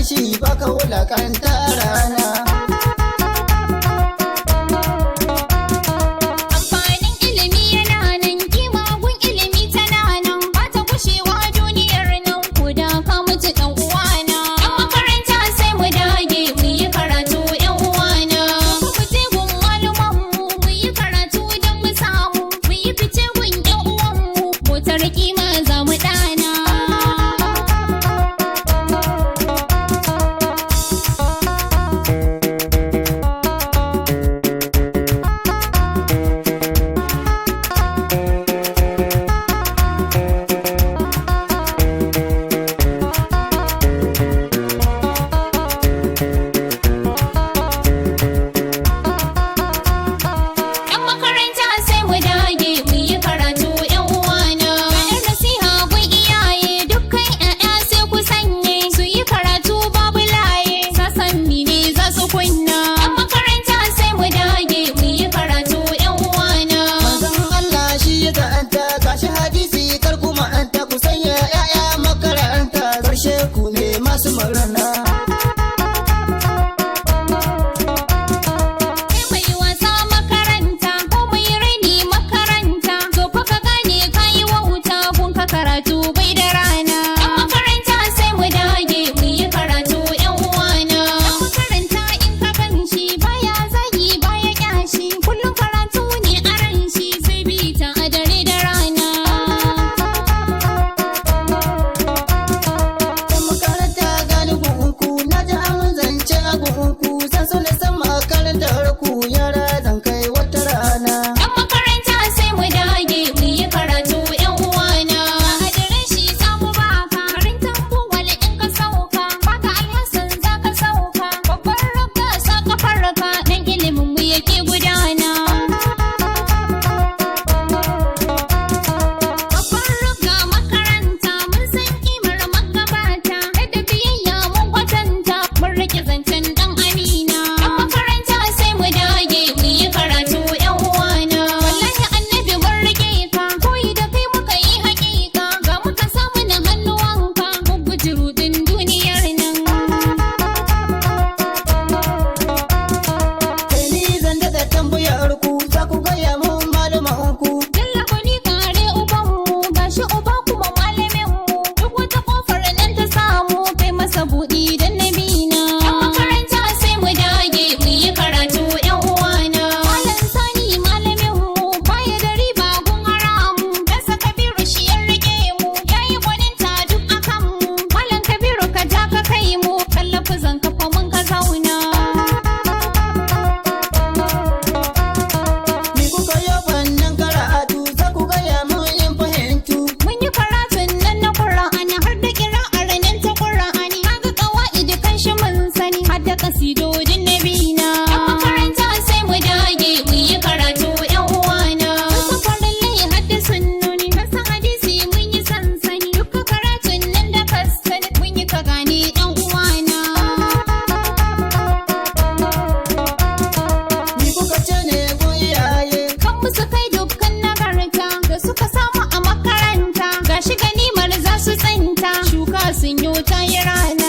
shi baka wulakanta rana. Amfanin ilimi yana nan, kimagun ilimi tana nan, ba ta gushewa duniyar nan, ko da ka mutu ɗan uwana. Yan makaranta sai mu dage mu yi karatu yan uwana. Mu je gun malumanmu mu yi karatu don mu samu, mu yi fice gun yan uwanmu, motar kima za mu ɗana. Yan makaranta sai mu dage mu yi karatu yan uwana. Ga 'yar nasiha shuka sun yi ta yi rana